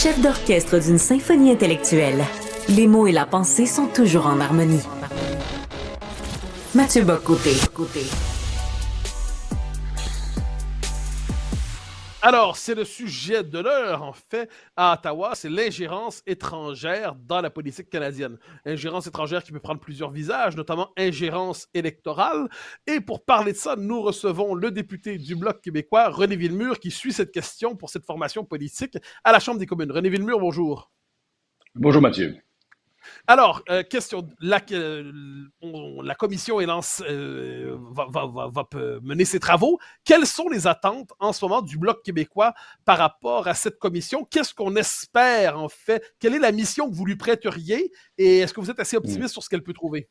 Chef d'orchestre d'une symphonie intellectuelle. Les mots et la pensée sont toujours en harmonie. Mathieu Bock-Côté. Alors, c'est le sujet de l'heure, en fait, à Ottawa, c'est l'ingérence étrangère dans la politique canadienne. Ingérence étrangère qui peut prendre plusieurs visages, notamment ingérence électorale. Et pour parler de ça, nous recevons le député du Bloc québécois, René Villemure, qui suit cette question pour cette formation politique à la Chambre des communes. René Villemure, bonjour. Bonjour Mathieu. Alors, question, la commission va mener ses travaux. Quelles sont les attentes en ce moment du Bloc québécois par rapport à cette commission? Qu'est-ce qu'on espère en fait? Quelle est la mission que vous lui prêteriez? Et est-ce que vous êtes assez optimiste sur ce qu'elle peut trouver?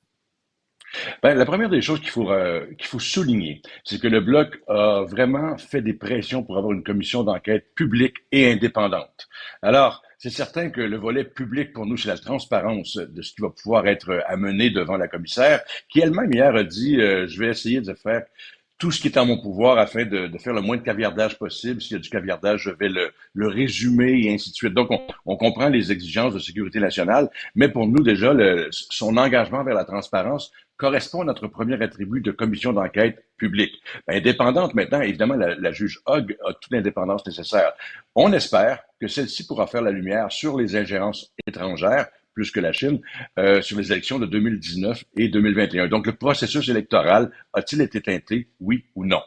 Ben, la première des choses qu'il faut souligner, c'est que le Bloc a vraiment fait des pressions pour avoir une commission d'enquête publique et indépendante. Alors, c'est certain que le volet public pour nous, c'est la transparence de ce qui va pouvoir être amené devant la commissaire, qui elle-même hier a dit je vais essayer de faire tout ce qui est en mon pouvoir afin de faire le moins de caviardage possible. S'il y a du caviardage, je vais le résumer et ainsi de suite. Donc, on comprend les exigences de sécurité nationale, mais pour nous, déjà, son engagement vers la transparence correspond à notre premier attribut de commission d'enquête publique. Indépendante maintenant, évidemment, la juge Hogg a toute l'indépendance nécessaire. On espère que celle-ci pourra faire la lumière sur les ingérences étrangères, plus que la Chine, sur les élections de 2019 et 2021. Donc, le processus électoral a-t-il été teinté, oui ou non?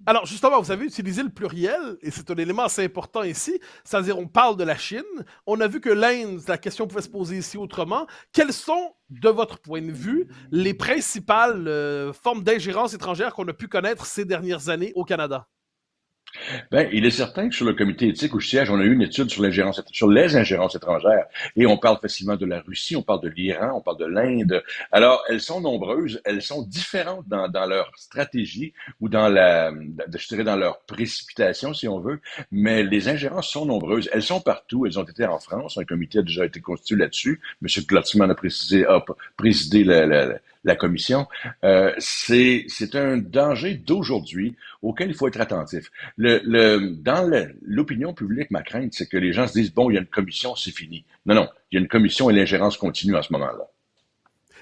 Alors, justement, vous avez utilisé le pluriel, et c'est un élément assez important ici, c'est-à-dire on parle de la Chine, on a vu que l'Inde, la question pouvait se poser ici autrement. Quelles sont, de votre point de vue, les principales formes d'ingérence étrangère qu'on a pu connaître ces dernières années au Canada? Ben, il est certain que sur le comité éthique où je siège, on a eu une étude sur les ingérences étrangères. Et on parle facilement de la Russie, on parle de l'Iran, on parle de l'Inde. Alors, elles sont nombreuses, elles sont différentes dans leur stratégie ou je dirais dans leur précipitation, si on veut. Mais les ingérences sont nombreuses. Elles sont partout. Elles ont été en France. Un comité a déjà été constitué là-dessus. M. Glotzman a présidé la commission. C'est un danger d'aujourd'hui auquel il faut être attentif. Dans l'opinion publique, ma crainte, c'est que les gens se disent, bon, il y a une commission, c'est fini. Non, il y a une commission et l'ingérence continue en ce moment-là.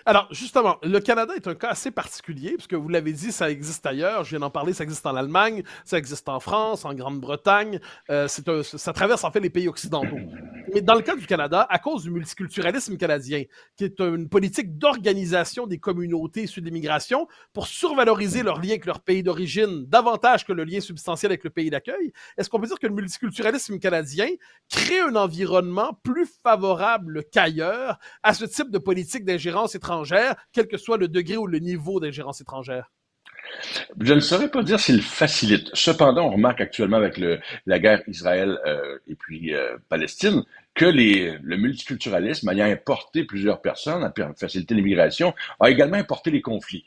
Alors, justement, le Canada est un cas assez particulier, puisque vous l'avez dit, ça existe ailleurs. Je viens d'en parler, ça existe en Allemagne, ça existe en France, en Grande-Bretagne. Ça traverse en fait les pays occidentaux. Mais dans le cas du Canada, à cause du multiculturalisme canadien, qui est une politique d'organisation des communautés issues de l'immigration pour survaloriser leur lien avec leur pays d'origine davantage que le lien substantiel avec le pays d'accueil, est-ce qu'on peut dire que le multiculturalisme canadien crée un environnement plus favorable qu'ailleurs à ce type de politique d'ingérence étrangère, quel que soit le degré ou le niveau d'ingérence étrangère? Je ne saurais pas dire s'il facilite. Cependant, on remarque actuellement avec la guerre Israël et puis Palestine que le multiculturalisme, ayant importé plusieurs personnes, a facilité l'immigration, a également importé les conflits.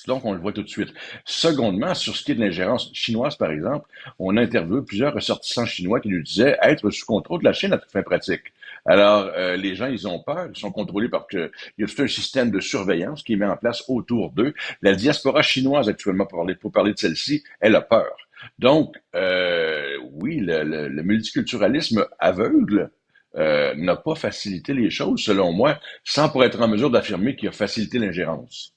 Donc, on le voit tout de suite. Secondement, sur ce qui est de l'ingérence chinoise, par exemple, on a interviewé plusieurs ressortissants chinois qui nous disaient être sous contrôle de la Chine à toute fin pratique. Alors, les gens, ils ont peur, ils sont contrôlés parce qu'il y a tout un système de surveillance qui est mis en place autour d'eux. La diaspora chinoise, actuellement, pour parler de celle-ci, elle a peur. Donc, oui, le multiculturalisme aveugle n'a pas facilité les choses, selon moi, sans pour être en mesure d'affirmer qu'il a facilité l'ingérence.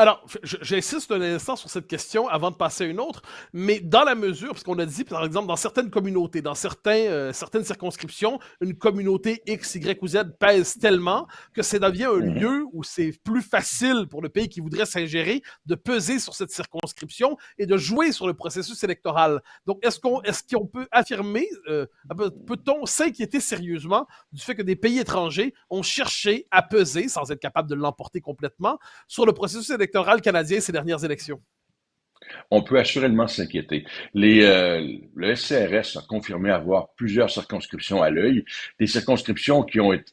Alors, j'insiste un instant sur cette question avant de passer à une autre, mais dans la mesure, parce qu'on a dit, par exemple, dans certaines communautés, dans certaines circonscriptions, une communauté X, Y ou Z pèse tellement que ça devient un lieu où c'est plus facile pour le pays qui voudrait s'ingérer de peser sur cette circonscription et de jouer sur le processus électoral. Donc, est-ce qu'on peut affirmer, peut-on s'inquiéter sérieusement du fait que des pays étrangers ont cherché à peser, sans être capable de l'emporter complètement, sur le processus électoral canadien ces dernières élections? On peut assurément s'inquiéter. Le SCRS a confirmé avoir plusieurs circonscriptions à l'œil, des circonscriptions qui ont été...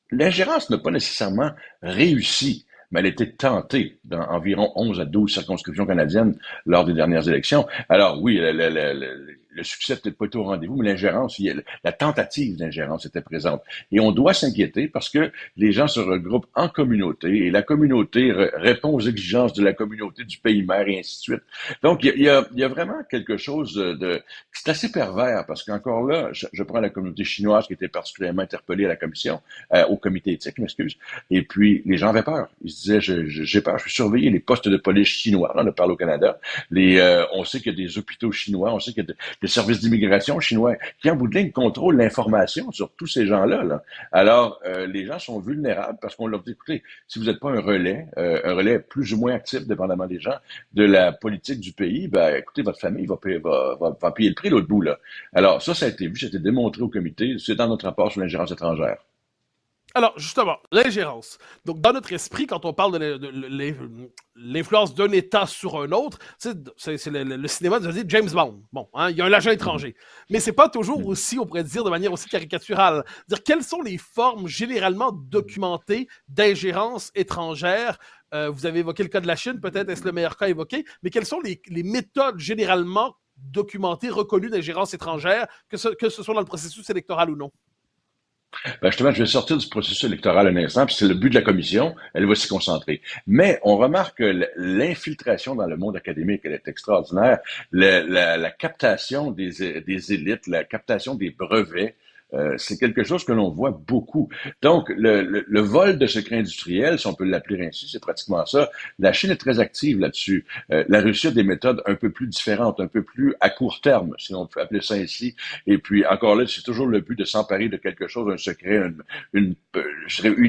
L'ingérence n'a pas nécessairement réussi, mais elle a été tentée dans environ 11 à 12 circonscriptions canadiennes lors des dernières élections. Alors oui, le succès n'a peut-être pas été au rendez-vous, mais l'ingérence, la tentative d'ingérence était présente. Et on doit s'inquiéter parce que les gens se regroupent en communauté et la communauté répond aux exigences de la communauté du pays mère et ainsi de suite. Donc, il y a vraiment quelque chose c'est assez pervers parce qu'encore là, je prends la communauté chinoise qui était particulièrement interpellée à la commission, au comité éthique, je m'excuse, et puis les gens avaient peur. Ils se disaient, j'ai peur, je suis surveillé, les postes de police chinois, là, on parle au Canada, on sait qu'il y a des hôpitaux chinois, on sait qu'il y a des services d'immigration chinois qui, en bout de ligne, contrôlent l'information sur tous ces gens-là. Là. Alors, les gens sont vulnérables parce qu'on leur dit, écoutez, si vous n'êtes pas un relais plus ou moins actif, dépendamment des gens, de la politique du pays, ben, écoutez, votre famille va payer le prix l'autre bout. Là. Alors, ça a été vu, ça a été démontré au comité, c'est dans notre rapport sur l'ingérence étrangère. Alors, justement, l'ingérence. Donc, dans notre esprit, quand on parle de l'influence d'un État sur un autre, c'est le cinéma nous a dit James Bond. Bon, hein, il y a un agent étranger. Mais c'est pas toujours aussi, on pourrait dire de manière aussi caricaturale. Dire quelles sont les formes généralement documentées d'ingérence étrangère. Vous avez évoqué le cas de la Chine, peut-être est-ce le meilleur cas évoqué, mais quelles sont les méthodes généralement documentées, reconnues d'ingérence étrangère, que ce soit dans le processus électoral ou non? Ben justement, je vais sortir du processus électoral un instant, puis c'est le but de la commission, elle va s'y concentrer. Mais on remarque que l'infiltration dans le monde académique, elle est extraordinaire. La captation des élites, la captation des brevets, c'est quelque chose que l'on voit beaucoup. Donc, le vol de secrets industriels, si on peut l'appeler ainsi, c'est pratiquement ça. La Chine est très active là-dessus. La Russie a des méthodes un peu plus différentes, un peu plus à court terme, si on peut appeler ça ainsi. Et puis, encore là, c'est toujours le but de s'emparer de quelque chose, un secret, une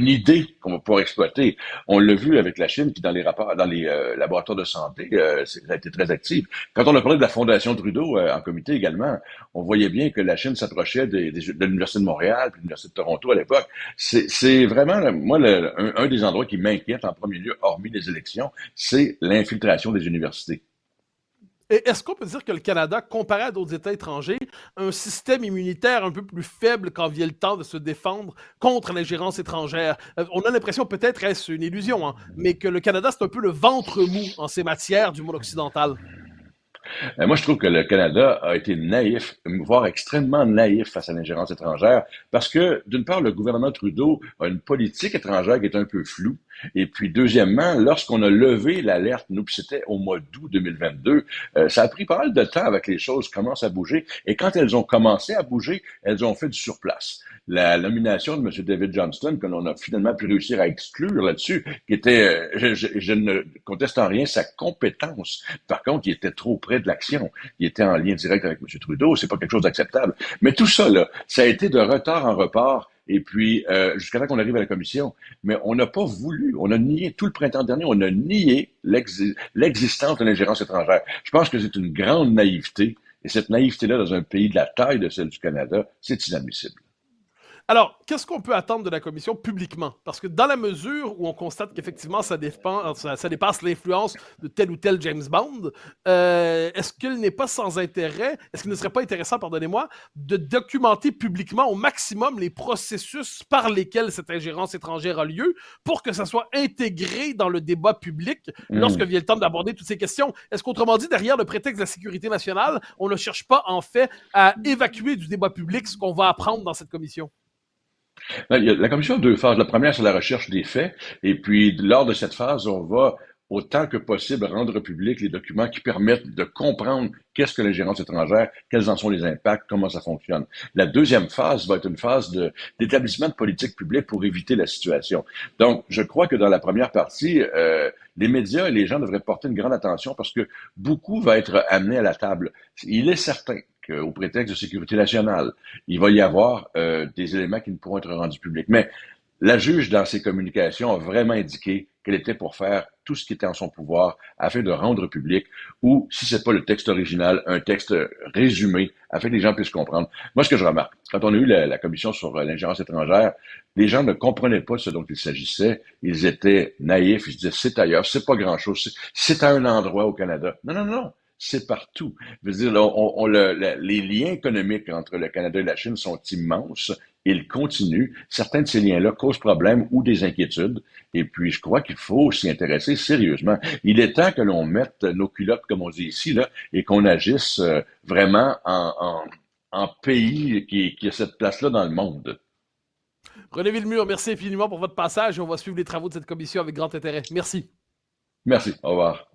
idée qu'on va pouvoir exploiter. On l'a vu avec la Chine, qui dans les laboratoires de santé, ça a été très actif. Quand on a parlé de la Fondation Trudeau en comité également, on voyait bien que la Chine s'approchait de l'Université de Montréal, puis de l'Université de Toronto à l'époque. C'est vraiment, moi, un des endroits qui m'inquiète en premier lieu, hormis les élections, c'est l'infiltration des universités. Et est-ce qu'on peut dire que le Canada, comparé à d'autres États étrangers, a un système immunitaire un peu plus faible quand vient le temps de se défendre contre l'ingérence étrangère? On a l'impression, peut-être est-ce une illusion, hein, mais que le Canada, c'est un peu le ventre mou en ces matières du monde occidental. Moi, je trouve que le Canada a été naïf, voire extrêmement naïf face à l'ingérence étrangère, parce que, d'une part, le gouvernement Trudeau a une politique étrangère qui est un peu floue, et puis, deuxièmement, lorsqu'on a levé l'alerte, nous, puis c'était au mois d'août 2022, ça a pris pas mal de temps avec que les choses commencent à bouger, et quand elles ont commencé à bouger, elles ont fait du surplace. La nomination de M. David Johnston, que l'on a finalement pu réussir à exclure là-dessus, qui était, je ne conteste en rien sa compétence. Par contre, il était trop près de l'action. Il était en lien direct avec M. Trudeau. C'est pas quelque chose d'acceptable. Mais tout ça, là, ça a été de retard en report. Et puis, jusqu'à temps qu'on arrive à la commission. Mais on n'a pas voulu, on a nié, tout le printemps dernier, on a nié l'existence de l'ingérence étrangère. Je pense que c'est une grande naïveté. Et cette naïveté-là, dans un pays de la taille de celle du Canada, c'est inadmissible. Alors, qu'est-ce qu'on peut attendre de la commission publiquement? Parce que dans la mesure où on constate qu'effectivement ça dépasse l'influence de tel ou tel James Bond, est-ce qu'il n'est pas sans intérêt, est-ce qu'il ne serait pas intéressant, pardonnez-moi, de documenter publiquement au maximum les processus par lesquels cette ingérence étrangère a lieu pour que ça soit intégré dans le débat public lorsque vient le temps d'aborder toutes ces questions? Est-ce qu'autrement dit, derrière le prétexte de la sécurité nationale, on ne cherche pas en fait à évacuer du débat public ce qu'on va apprendre dans cette commission? La commission a deux phases. La première, c'est la recherche des faits. Et puis, lors de cette phase, on va autant que possible rendre public les documents qui permettent de comprendre qu'est-ce que l'ingérence étrangère, quels en sont les impacts, comment ça fonctionne. La deuxième phase va être une phase d'établissement de politique publique pour éviter la situation. Donc, je crois que dans la première partie, les médias et les gens devraient porter une grande attention parce que beaucoup va être amené à la table. Il est certain qu'au prétexte de sécurité nationale, il va y avoir des éléments qui ne pourront être rendus publics. Mais la juge, dans ses communications, a vraiment indiqué qu'elle était pour faire tout ce qui était en son pouvoir afin de rendre public, ou, si c'est pas le texte original, un texte résumé, afin que les gens puissent comprendre. Moi, ce que je remarque, quand on a eu la commission sur l'ingérence étrangère, les gens ne comprenaient pas ce dont il s'agissait. Ils étaient naïfs, ils se disaient, c'est ailleurs, c'est pas grand-chose, c'est à un endroit au Canada. Non, non, non. c'est partout. Je veux dire, les liens économiques entre le Canada et la Chine sont immenses. Ils continuent. Certains de ces liens-là causent problème ou des inquiétudes. Et puis, je crois qu'il faut s'y intéresser sérieusement. Il est temps que l'on mette nos culottes, comme on dit ici, là, et qu'on agisse vraiment en pays qui a cette place-là dans le monde. René Villemur, merci infiniment pour votre passage et on va suivre les travaux de cette commission avec grand intérêt. Merci. Merci. Au revoir.